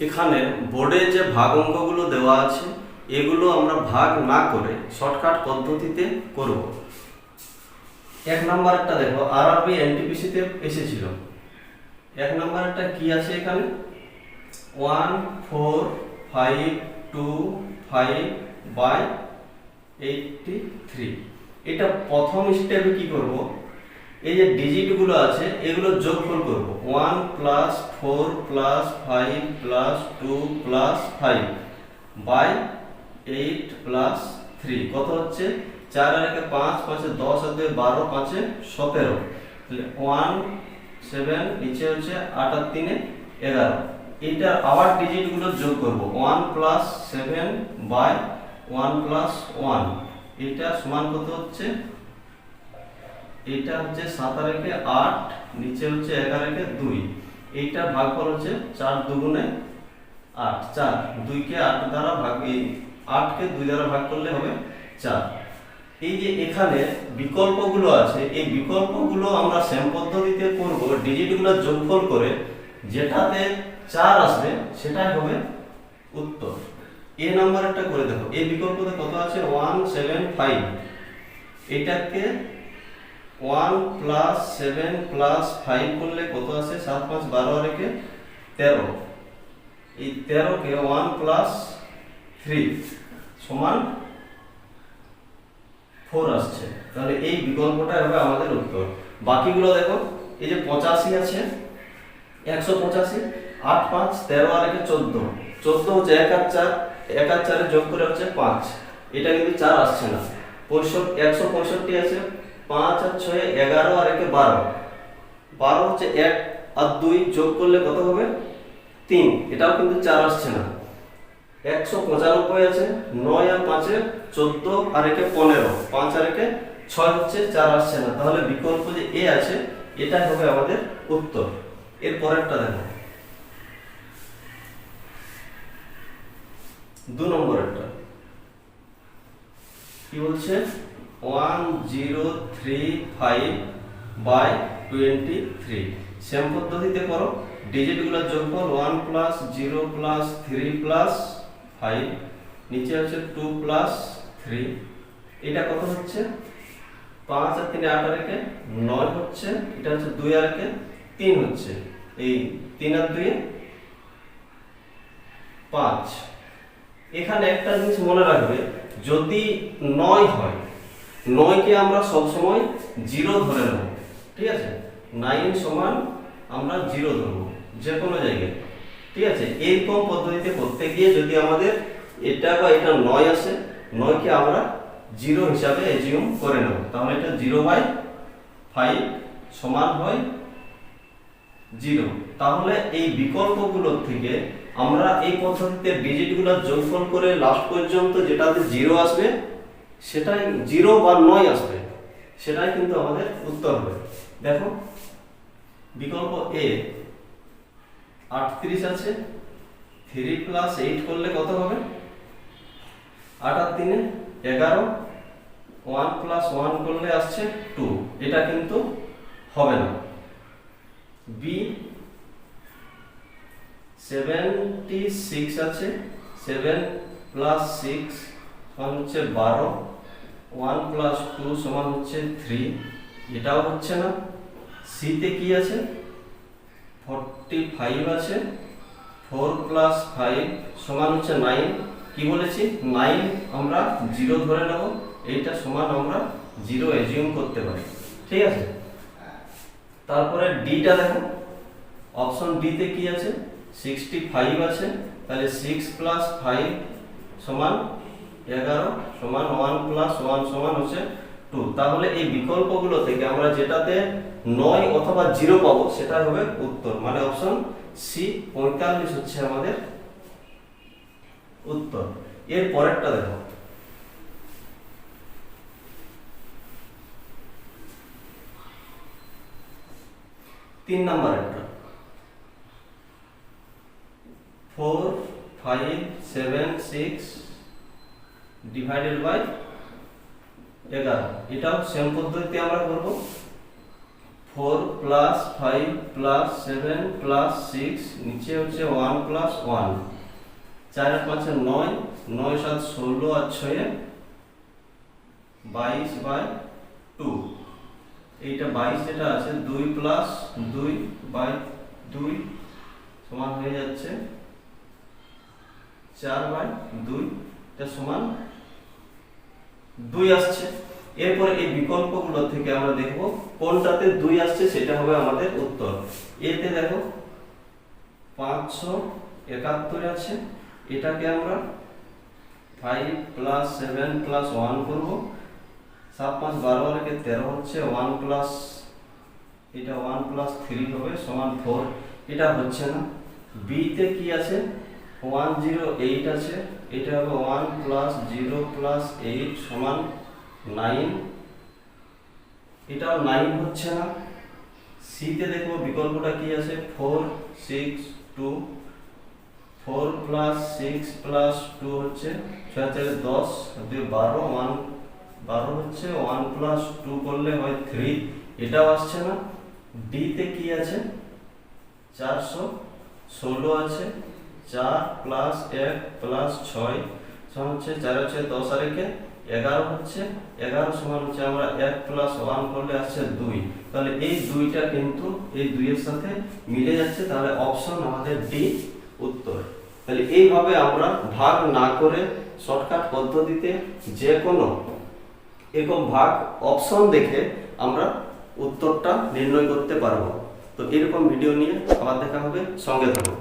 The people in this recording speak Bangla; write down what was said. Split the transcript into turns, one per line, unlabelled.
এখানে বোর্ডে যে ভাগ অঙ্কগুলো দেওয়া আছে এগুলো আমরা ভাগ না করে শর্টকাট পদ্ধতিতে করব। এক নাম্বারটা দেখো, আরআরবি এনটিপিসিতে এসেছিল। এক নাম্বারটা কি আছে এখানে, 1452/83। এটা প্রথম স্টেপে কি করব, এই যে ডিজিটগুলো আছে এগুলো যোগফল করব। 1 + 4 + 5 + 2 + 5 বাই 8 + 3 কত হচ্ছে, 4 আর 1 5, 5 10 আর 2 12, 5 17। তাহলে 1 7, নিচে হচ্ছে 8 আর 3 11। এইটা আবার ডিজিটগুলো যোগ করব। 1 + 7 বাই 1 + 1, এটা সমান কত হচ্ছে, এটা হচ্ছে 7 আর 1 8, নিচে হচ্ছে 11 আর 1 2। এইটা ভাগফল হচ্ছে 4 দুগুণে 8, 4 2 কে 8 দ্বারা ভাগ, এই 8 কে 2 দ্বারা ভাগ করলে হবে 4। এই যে এখানে বিকল্পগুলো আছে এই বিকল্পগুলো আমরা সেম পদ্ধতিতে করব, ডিজিটগুলো যোগফল করে যেটাতে 4 আসবে সেটাই হবে উত্তর। এ নাম্বারটা করে দেখো, এই বিকল্পতে কত আছে, 175। এটাকে 1 + 7 + 5 করলে কত আছে, 7 5 12 আর 1 13। এই 13 কে 1 + 3 সমান 4 আসছে। তাহলে এই বিকল্পটা হবে আমাদের উত্তর। বাকিগুলো দেখো, এই যে 85 আছে, 185, 8 5 13 আর 1 14, 14 হচ্ছে 1 আর 4, 1 আর 4 যোগ করে হচ্ছে 5, এটা কিন্তু 4 আসছে না। 165 আছে, 5 আর 6 11 আর 1 12, 12 হচ্ছে 1 আর 2 যোগ করলে কত হবে 3, এটাও কিন্তু 4 আসছে না। 195 আছে, 9 আর 5 14 আর 1 15, 5 আর 1 6 হচ্ছে 4 আসছে না। তাহলে বিকল্প যে এ আছে এটাই হবে আমাদের উত্তর। এর পরেরটা দেখো, 2 নম্বরেরটা কি বলছে, 1035/23। সেম পদ্ধতিতে করো, ডিজিটগুলো যোগফল 1 + 0 + 3 + 5, নিচে হচ্ছে 2 + 3। এটা কত হচ্ছে, 5 আর 3 8 আর 1 9 হচ্ছে, এটা হচ্ছে 2 আর 1 3 হচ্ছে, এই 3 আর 2 5। এখানে একটা জিনিস মনে রাখবে, যদি 9 হয়, 9 কে আমরা সব সময় 0 ধরে নেব, ঠিক আছে। 9 সমান আমরা 0 ধরবো যে কোনো জায়গায়, ঠিক আছে। এইরকম পদ্ধতিতে করতে গিয়ে যদি আমাদের এটা বা এটা 9 আসে, 9 কে আমরা 0 হিসাবে এজিউম করে নেব, তাহলে এটা 0/5 সমান হয় 0। তাহলে এই বিকল্পগুলোর থেকে আমরা এই পদ্ধতিতে ডিজিটগুলো যোগফল করে লাস্ট পর্যন্ত যেটাতে 0 আসবে সেটাই 0 বা 9 আসবে, সেটাই কিন্তু আমাদের উত্তর হবে। দেখো, বিকল্প এ 38 আছে, 3 + 8 করলে কত হবে, 8 আর 3 11, 1 + 1 করলে আসছে 2, এটা কিন্তু হবে না। বি 76 আছে, 7 + 6 সমান হচ্ছে 12, 1 + 2 সমান হচ্ছে 3, এটাও হচ্ছে না। সিতে কি আছে, 45 আছে, 4 + 5 সমান হচ্ছে 9। কি বলেছি, 9 আমরা 0 ধরে নেব, এইটা সমান আমরা 0 এজিউম করতে পারি, ঠিক আছে। তারপরে ডিটা দেখো, অপশন ডি তে কি আছে, 65 আছে, তাহলে 6 + 5 সমান 11 সমান 1 + 1 সমান হচ্ছে 2। তাহলে এই বিকল্পগুলো থেকে আমরা যেটাতে 9 অথবা 0 পাবো সেটাই হবে উত্তর, মানে অপশন সি 45 হচ্ছে আমাদের উত্তর। এর পরেরটা দেখো, 3 নম্বরেরটা, 4 5 7 6 / 11, এটাও সেম পদ্ধতিতে আমরা করব। 4 প্লাস 5 প্লাস 7 প্লাস 6 নিচে হচ্ছে 1 প্লাস 1, 4 আর 5 এ 9, 9 7 16 আর 6 এ 22/2, এইটা 22 যেটা আছে 2 প্লাস 2/2 সমান হয়ে যাচ্ছে 4/2, এটা সমান 2 আসছে। এরপরে এই বিকল্পগুলো থেকে আমরা দেখব কোনটাতে 2 আসছে, সেটা হবে আমাদের উত্তর। এতে দেখো 571 আছে, এটাকে আমরা 5 প্লাস 7 প্লাস 1 করব, 7 5 12 আর 13 হচ্ছে 1 প্লাস, এটা 1 প্লাস 3 হবে সমান 4, এটা হচ্ছে না। বি তে কি আছে 108 আছে, এটা হবে 1 প্লাস 0 প্লাস 8 সমান 9, এটাও 9 হচ্ছে না। সি তে দেখবো বিকল্পটা কি আছে 4 6 2, 4 প্লাস 6 প্লাস 2 হচ্ছে 6 4 10 2 12, 1 12 হচ্ছে 1 প্লাস 2 করলে হয় 3, এটাও আসছে না। ডি তে কি আছে 416 আছে, 4 প্লাস 1 প্লাস 6 সমান হচ্ছে 4 হচ্ছে 10 আর 1 11 হচ্ছে, 11 সমান হচ্ছে আমরা 1 প্লাস 1 করলে আসছে 2, তাহলে এই 2টা কিন্তু এই 2 এর সাথে মিলে যাচ্ছে, তাহলে অপশন আমাদের ডি উত্তর। তাহলে এইভাবে আমরা ভাগ না করে শর্টকাট পদ্ধতিতে যে কোনো এরকম ভাগ অপশন দেখে আমরা উত্তরটা নির্ণয় করতে পারবো। তো এরকম ভিডিও নিয়ে আবার দেখা হবে, সঙ্গে থাকো।